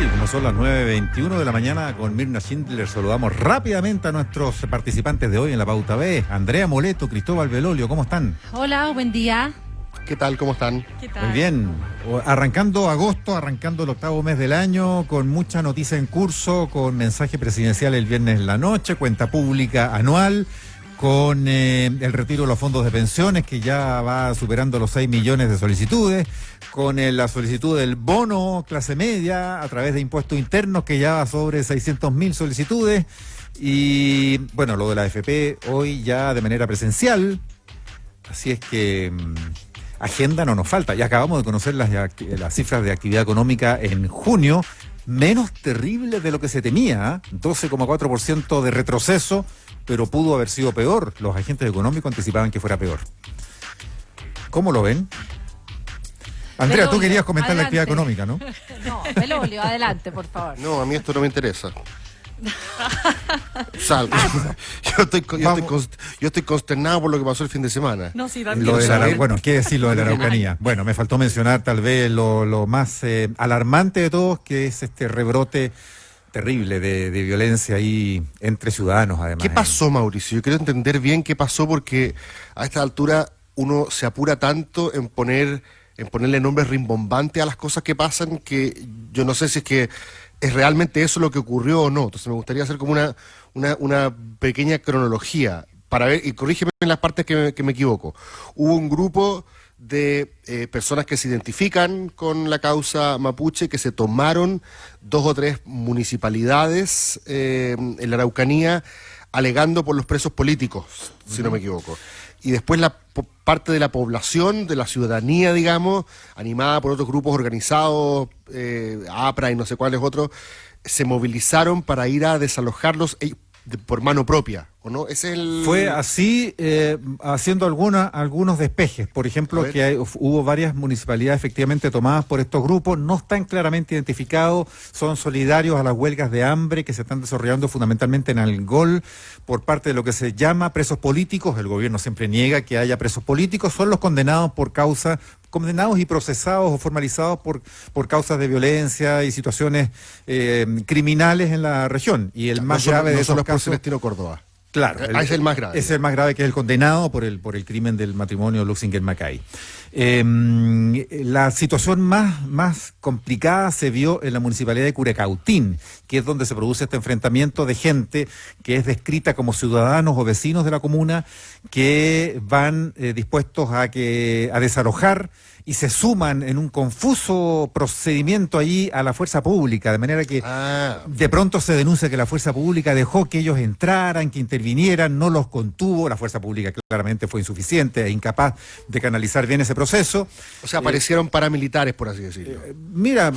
Como son las 9:21 de la mañana, con Mirna Schindler saludamos rápidamente a nuestros participantes de hoy en la Pauta B. Andrea Moleto, Cristóbal Belolio, ¿cómo están? Hola, buen día. ¿Qué tal? ¿Cómo están? ¿Qué tal? Muy bien. Arrancando agosto, arrancando el octavo mes del año, con mucha noticia en curso, con mensaje presidencial el viernes en la noche, cuenta pública anual, con el retiro de los fondos de pensiones, que ya va superando los 6 millones de solicitudes, con la solicitud del bono clase media a través de impuestos internos, que ya va sobre 600.000 solicitudes, y bueno, lo de la AFP hoy ya de manera presencial, así es que agenda no nos falta. Ya acabamos de conocer las cifras de actividad económica en junio, menos terrible de lo que se temía, 12,4% de retroceso, pero pudo haber sido peor. Los agentes económicos anticipaban que fuera peor. ¿Cómo lo ven? Andrea, Belolio, tú querías comentar adelante. la actividad económica, ¿no? No, Belolio, adelante, por favor. No, a mí esto no me interesa. Salgo. Yo estoy consternado por lo que pasó el fin de semana. No, sí, Lo de bueno, ¿qué decir lo de la Araucanía? Bueno, me faltó mencionar tal vez lo más alarmante de todos, que es este rebrote terrible de violencia ahí entre ciudadanos, además. ¿Qué pasó, Mauricio? Yo quiero entender bien qué pasó, porque a esta altura uno se apura tanto en ponerle nombres rimbombantes a las cosas que pasan, que yo no sé si es que es realmente eso lo que ocurrió o no. Entonces me gustaría hacer como una pequeña cronología para ver, y corrígeme en las partes que me equivoco. Hubo un grupo de personas que se identifican con la causa mapuche, que se tomaron 2 o 3 municipalidades en la Araucanía, alegando por los presos políticos, si no me equivoco. Y después parte de la población, de la ciudadanía, digamos, animada por otros grupos organizados, APRA y no sé cuáles otros, se movilizaron para ir a desalojarlos por mano propia, ¿o no? Fue así, haciendo algunos despejes. Por ejemplo, que hubo varias municipalidades efectivamente tomadas por estos grupos, no están claramente identificados, son solidarios a las huelgas de hambre que se están desarrollando fundamentalmente en Algol por parte de lo que se llama presos políticos. El gobierno siempre niega que haya presos políticos, son los condenados condenados y procesados o formalizados por causas de violencia y situaciones criminales en la región. Y el más grave de esos casos... Celestino Córdoba. Claro, es el más grave. Es el más grave, que es el condenado por el crimen del matrimonio Luxinger-Mackay. La situación más complicada se vio en la municipalidad de Curacautín, que es donde se produce este enfrentamiento de gente que es descrita como ciudadanos o vecinos de la comuna, que van dispuestos a desalojar y se suman en un confuso procedimiento allí a la fuerza pública, de manera que de pronto se denuncia que la fuerza pública dejó que ellos entraran, que intervinieran, no los contuvo. La fuerza pública claramente fue insuficiente e incapaz de canalizar bien ese proceso. O sea, aparecieron paramilitares, por así decirlo. Mira,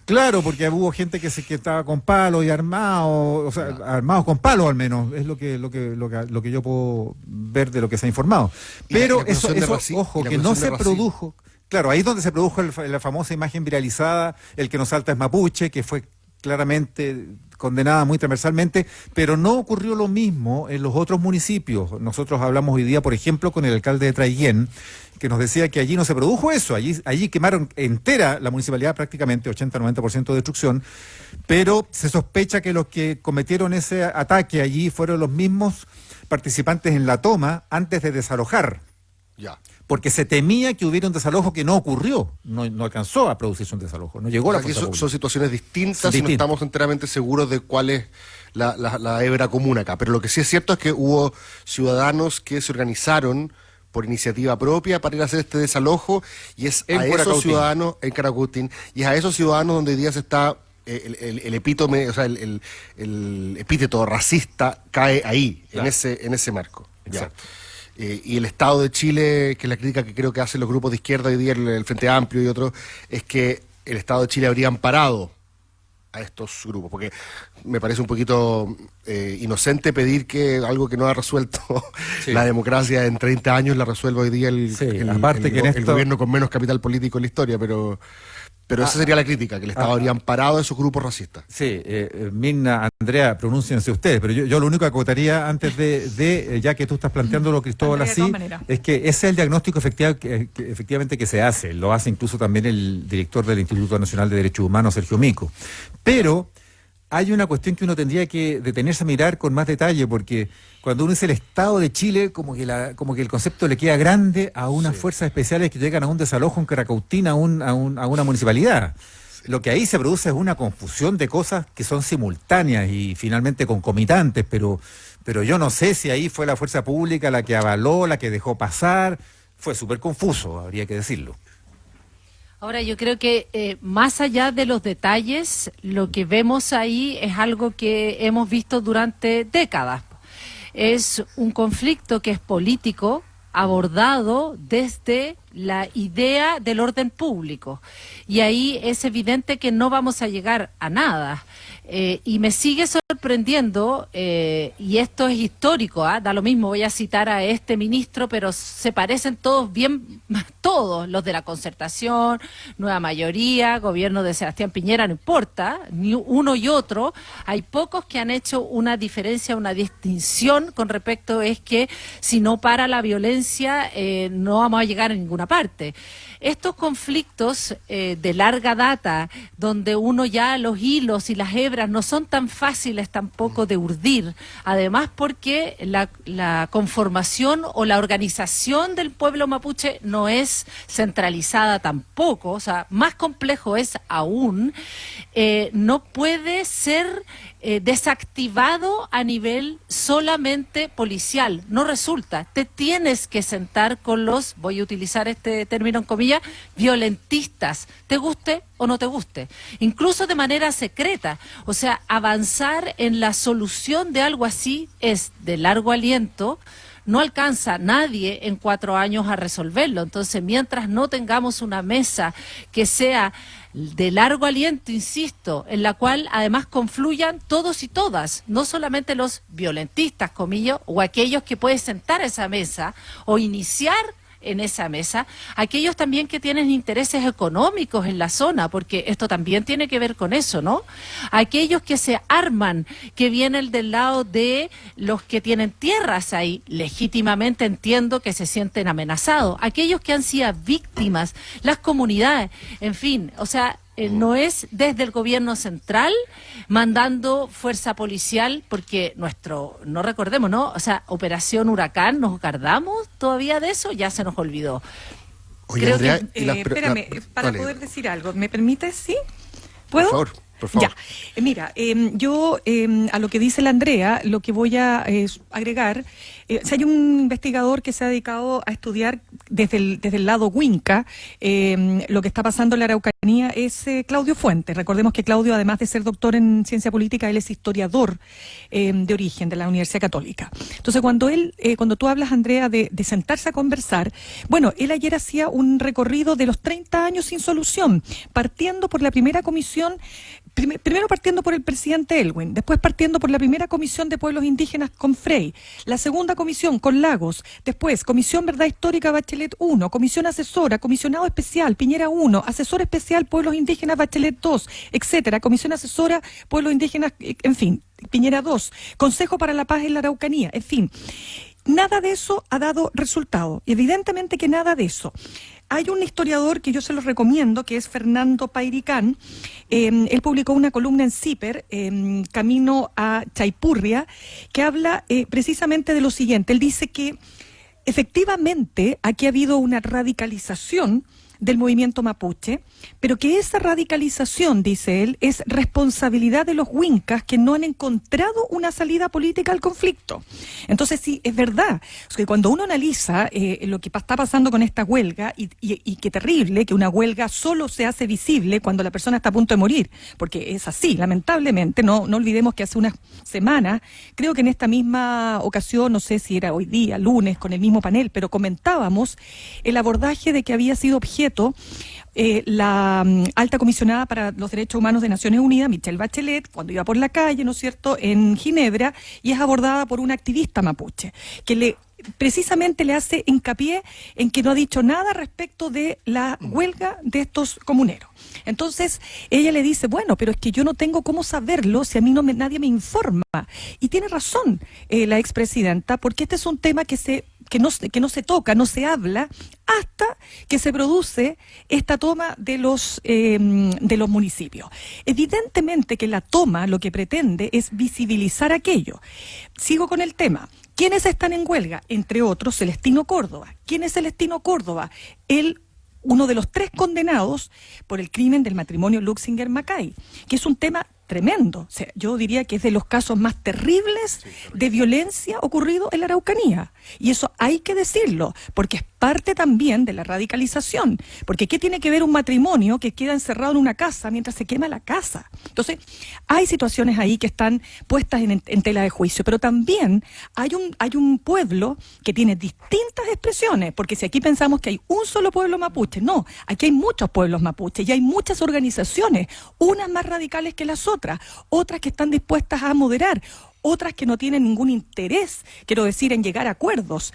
claro, porque hubo gente que estaba con palos y armados, o sea, armados con palos al menos, es lo que yo puedo ver de lo que se ha informado. Pero eso ojo, que no se produjo. Claro, ahí es donde se produjo la famosa imagen viralizada, el que nos salta es mapuche, que fue claramente condenada muy transversalmente, pero no ocurrió lo mismo en los otros municipios. Nosotros hablamos hoy día, por ejemplo, con el alcalde de Traiguén, que nos decía que allí no se produjo eso, allí quemaron entera la municipalidad, prácticamente 80-90% de destrucción, pero se sospecha que los que cometieron ese ataque allí fueron los mismos participantes en la toma antes de desalojar. Ya. Porque se temía que hubiera un desalojo que no ocurrió, no alcanzó a producirse un desalojo, no llegó la fuerza pública. Son situaciones distintas y no estamos enteramente seguros de cuál es la hebra común acá. Pero lo que sí es cierto es que hubo ciudadanos que se organizaron por iniciativa propia para ir a hacer este desalojo, y es a esos ciudadanos en Curacautín, y es a esos ciudadanos donde hoy día se está el epítome, o sea, el epíteto racista cae ahí, claro, en ese marco. Exacto. Y el Estado de Chile, que es la crítica que creo que hacen los grupos de izquierda hoy día, el Frente Amplio y otros, es que el Estado de Chile habría amparado a estos grupos, porque me parece un poquito inocente pedir que algo que no ha resuelto la democracia en 30 años la resuelva hoy día el gobierno con menos capital político en la historia, pero Pero esa sería la crítica, que el Estado habría amparado a esos grupos racistas. Sí, Mirna, Andrea, pronúnciense ustedes, pero yo lo único que acotaría antes ya que tú estás planteándolo, Cristóbal, Andrea, de así, todas maneras. es que ese es el diagnóstico efectivamente que se hace. Lo hace incluso también el director del Instituto Nacional de Derechos Humanos, Sergio Mico. Pero hay una cuestión que uno tendría que detenerse a mirar con más detalle, porque cuando uno dice el Estado de Chile, como que el concepto le queda grande a unas fuerzas especiales que llegan a un desalojo en Caracautín, a una municipalidad. Sí. Lo que ahí se produce es una confusión de cosas que son simultáneas y finalmente concomitantes, pero yo no sé si ahí fue la fuerza pública la que avaló, la que dejó pasar. Fue súper confuso, habría que decirlo. Ahora, yo creo que más allá de los detalles, lo que vemos ahí es algo que hemos visto durante décadas. Es un conflicto que es político, abordado desde la idea del orden público. Y ahí es evidente que no vamos a llegar a nada. Y me sigue sorprendiendo, y esto es histórico, da lo mismo, voy a citar a este ministro, pero se parecen todos bien, todos, los de la concertación, nueva mayoría, gobierno de Sebastián Piñera, no importa, ni uno y otro, hay pocos que han hecho una diferencia, una distinción con respecto es que si no para la violencia no vamos a llegar a ninguna parte. Estos conflictos de larga data, donde uno ya los hilos y las hebras no son tan fáciles tampoco de urdir, además porque la conformación o la organización del pueblo mapuche no es centralizada tampoco, o sea, más complejo es aún, no puede ser desactivado a nivel solamente policial, no resulta, te tienes que sentar con los, voy a utilizar este término en comillas, violentistas, te guste o no te guste, incluso de manera secreta, o sea, avanzar en la solución de algo así es de largo aliento. No alcanza nadie en 4 años a resolverlo. Entonces, mientras no tengamos una mesa que sea de largo aliento, insisto, en la cual además confluyan todos y todas, no solamente los violentistas, comillas, o aquellos que pueden sentar a esa mesa o iniciar en esa mesa, aquellos también que tienen intereses económicos en la zona, porque esto también tiene que ver con eso, ¿no? Aquellos que se arman, que vienen del lado de los que tienen tierras ahí, legítimamente entiendo que se sienten amenazados, aquellos que han sido víctimas, las comunidades, en fin, o sea, no es desde el gobierno central mandando fuerza policial, porque no recordemos, ¿no? O sea, Operación Huracán, ¿nos acordamos todavía de eso? Ya se nos olvidó. Oye, Creo Andrea, que, espérame, para dale. poder decir algo, ¿me permites? ¿Sí? ¿Puedo? Por favor. Ya, mira, yo a lo que dice la Andrea, lo que voy a agregar, si hay un investigador que se ha dedicado a estudiar desde el lado Huinca lo que está pasando en la Araucanía es Claudio Fuentes. Recordemos que Claudio, además de ser doctor en ciencia política, él es historiador de origen de la Universidad Católica. Entonces, cuando tú hablas, Andrea, de sentarse a conversar, bueno, él ayer hacía un recorrido de los 30 años sin solución, partiendo por la primera comisión. Primero partiendo por el presidente Elwin, después partiendo por la primera comisión de pueblos indígenas con Frey, la segunda comisión con Lagos, después Comisión Verdad Histórica Bachelet 1, Comisión Asesora, Comisionado Especial Piñera 1, Asesor Especial Pueblos Indígenas Bachelet 2, etcétera, Comisión Asesora Pueblos Indígenas, en fin, Piñera 2, Consejo para la Paz en la Araucanía, en fin. Nada de eso ha dado resultado, evidentemente que nada de eso. Hay un historiador que yo se los recomiendo, que es Fernando Pairicán. Él publicó una columna en CIPER, Camino a Chaipurria, que habla precisamente de lo siguiente. Él dice que efectivamente aquí ha habido una radicalización del movimiento mapuche, pero que esa radicalización, dice él, es responsabilidad de los huincas que no han encontrado una salida política al conflicto. Entonces, sí, es verdad, que cuando uno analiza lo que está pasando con esta huelga, y qué terrible que una huelga solo se hace visible cuando la persona está a punto de morir, porque es así, lamentablemente, no olvidemos que hace unas semanas, creo que en esta misma ocasión, no sé si era hoy día, lunes, con el mismo panel, pero comentábamos el abordaje de que había sido objeto Prieto, la alta comisionada para los derechos humanos de Naciones Unidas, Michelle Bachelet, cuando iba por la calle, ¿no es cierto?, en Ginebra, y es abordada por una activista mapuche, que precisamente le hace hincapié en que no ha dicho nada respecto de la huelga de estos comuneros. Entonces, ella le dice, bueno, pero es que yo no tengo cómo saberlo si a mí nadie me informa. Y tiene razón la expresidenta, porque este es un tema que no se toca, no se habla, hasta que se produce esta toma de los municipios. Evidentemente que la toma lo que pretende es visibilizar aquello. Sigo con el tema. ¿Quiénes están en huelga? Entre otros, Celestino Córdoba. ¿Quién es Celestino Córdoba? Uno de los 3 condenados por el crimen del matrimonio Luxinger-Macay, que es un tema tremendo. O sea, yo diría que es de los casos más terribles de violencia ocurrido en la Araucanía. Y eso hay que decirlo, porque es parte también de la radicalización. Porque ¿qué tiene que ver un matrimonio que queda encerrado en una casa mientras se quema la casa? Entonces, hay situaciones ahí que están puestas en tela de juicio, pero también hay un pueblo que tiene distintas expresiones, porque si aquí pensamos que hay un solo pueblo mapuche, no, aquí hay muchos pueblos mapuches y hay muchas organizaciones, unas más radicales que las otras que están dispuestas a moderar, otras que no tienen ningún interés, quiero decir, en llegar a acuerdos,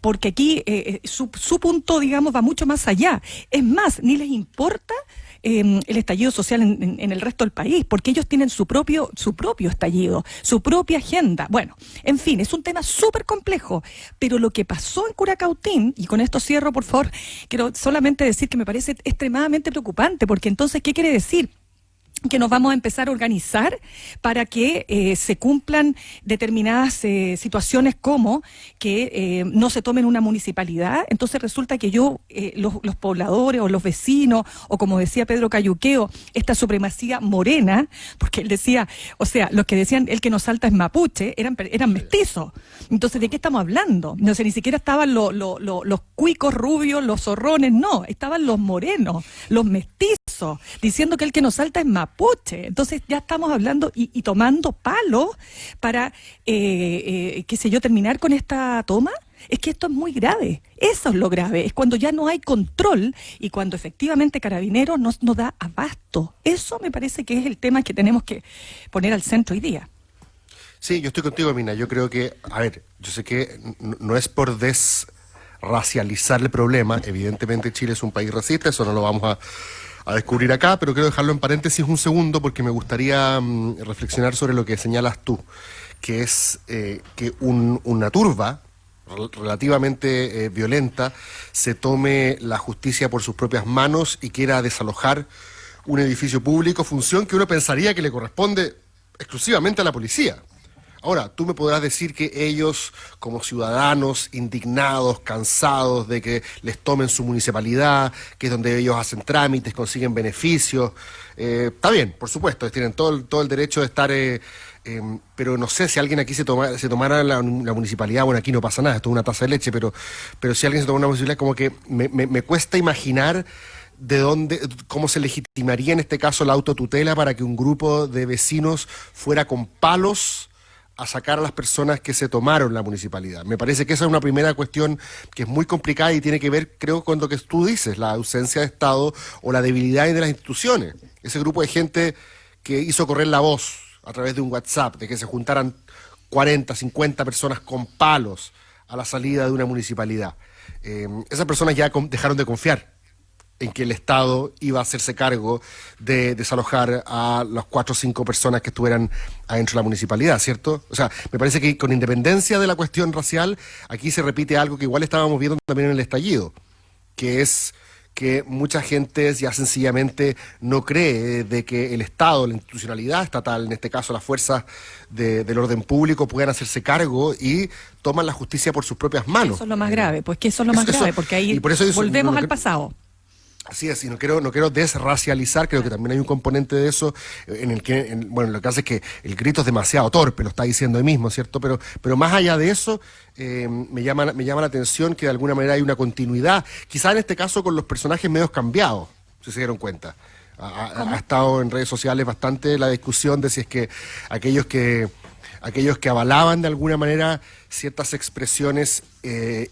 porque aquí su punto, digamos, va mucho más allá. Es más, ni les importa el estallido social en el resto del país, porque ellos tienen su propio estallido, su propia agenda. Bueno, en fin, es un tema súper complejo, pero lo que pasó en Curacautín, y con esto cierro, por favor, quiero solamente decir que me parece extremadamente preocupante, porque entonces, ¿qué quiere decir? Que nos vamos a empezar a organizar para que se cumplan determinadas situaciones como que no se tomen una municipalidad. Entonces resulta que los pobladores o los vecinos, o como decía Pedro Cayuqueo, esta supremacía morena, porque él decía, o sea, los que decían el que nos salta es mapuche, eran mestizos. Entonces, ¿de qué estamos hablando? No sé, ni siquiera estaban los cuicos rubios, los zorrones, no, estaban los morenos, los mestizos, diciendo que el que nos salta es mapuche. Entonces ya estamos hablando y tomando palos para, qué sé yo, terminar con esta toma. Es que esto es muy grave. Eso es lo grave. Es cuando ya no hay control y cuando efectivamente Carabineros no da abasto. Eso me parece que es el tema que tenemos que poner al centro hoy día. Sí, yo estoy contigo, Mina. Yo creo que, a ver, yo sé que no es por desracializar el problema. Evidentemente Chile es un país racista, eso no lo vamos a descubrir acá, pero quiero dejarlo en paréntesis un segundo porque me gustaría reflexionar sobre lo que señalas tú, que es que una turba relativamente violenta se tome la justicia por sus propias manos y quiera desalojar un edificio público, función que uno pensaría que le corresponde exclusivamente a la policía. Ahora, tú me podrás decir que ellos, como ciudadanos indignados, cansados de que les tomen su municipalidad, que es donde ellos hacen trámites, consiguen beneficios, está bien, por supuesto, tienen todo el derecho de estar, pero no sé si alguien aquí se tomara la municipalidad, bueno, aquí no pasa nada, esto es una taza de leche, pero si alguien se toma una municipalidad, como que me cuesta imaginar cómo se legitimaría en este caso la autotutela para que un grupo de vecinos fuera con palos a sacar a las personas que se tomaron la municipalidad. Me parece que esa es una primera cuestión que es muy complicada y tiene que ver, creo, con lo que tú dices, la ausencia de Estado o la debilidad de las instituciones. Ese grupo de gente que hizo correr la voz a través de un WhatsApp, de que se juntaran 40, 50 personas con palos a la salida de una municipalidad. Esas personas ya dejaron de confiar en que el Estado iba a hacerse cargo de desalojar a las 4 o 5 personas que estuvieran adentro de la municipalidad, ¿cierto? O sea, me parece que con independencia de la cuestión racial, aquí se repite algo que igual estábamos viendo también en el estallido, que es que mucha gente ya sencillamente no cree de que el Estado, la institucionalidad estatal, en este caso las fuerzas del orden público, puedan hacerse cargo y toman la justicia por sus propias manos. Eso es lo más grave, pues que eso es lo más grave, porque ahí volvemos al pasado. Así es, y no quiero desracializar, creo que también hay un componente de eso en el que, bueno, lo que hace es que el grito es demasiado torpe, lo está diciendo él mismo, ¿cierto? Pero más allá de eso, me llama la atención que de alguna manera hay una continuidad, quizá en este caso con los personajes medios cambiados, si se dieron cuenta. Ha estado en redes sociales bastante la discusión de si es que aquellos que avalaban de alguna manera ciertas expresiones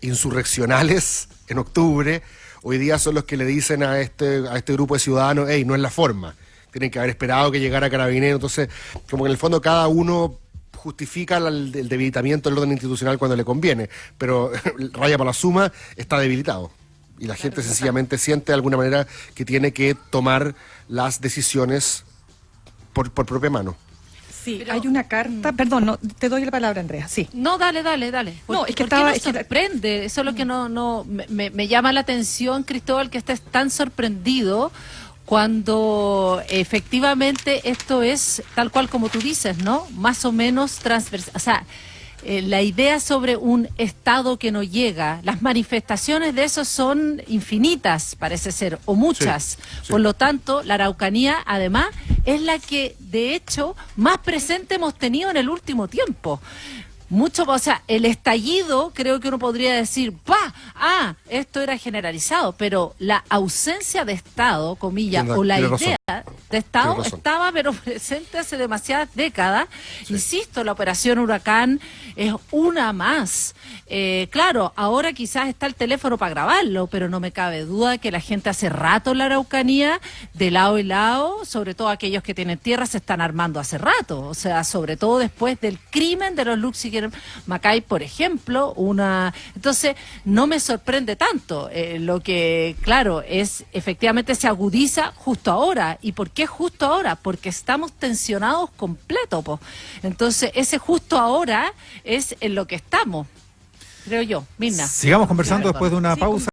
insurreccionales en octubre, hoy día son los que le dicen a este grupo de ciudadanos, hey, no es la forma, tienen que haber esperado que llegara Carabineros. Entonces, como que en el fondo cada uno justifica el debilitamiento del orden institucional cuando le conviene, pero raya para la suma, está debilitado. Y la gente sencillamente siente de alguna manera que tiene que tomar las decisiones por propia mano. Sí, pero hay una carta, perdón, no, te doy la palabra, Andrea, sí. No, dale. No, es que ¿Por qué estaba... nos sorprende? Eso es lo que me llama la atención, Cristóbal, que estés tan sorprendido cuando efectivamente esto es tal cual como tú dices, ¿no? Más o menos transversal. O sea, la idea sobre un Estado que no llega, las manifestaciones de eso son infinitas, parece ser, o muchas. Sí. Por lo tanto, la Araucanía, además, es la que, de hecho, más presente hemos tenido en el último tiempo. Mucho, o sea, el estallido, creo que uno podría decir, esto era generalizado, pero la ausencia de Estado, comillas, o la idea de Estado estaba, pero presente hace demasiadas décadas. Sí. Insisto, la operación Huracán es una más. Claro, ahora quizás está el teléfono para grabarlo, pero no me cabe duda que la gente hace rato en la Araucanía, de lado y lado, sobre todo aquellos que tienen tierra, se están armando hace rato. O sea, sobre todo después del crimen de los Luxiger Macay, por ejemplo, entonces no me sorprende tanto. Lo que, claro, es efectivamente se agudiza justo ahora. ¿Y por qué justo ahora? Porque estamos tensionados completo, po. Entonces, ese justo ahora es en lo que estamos, creo yo. Mirna. Sigamos conversando después de una pausa.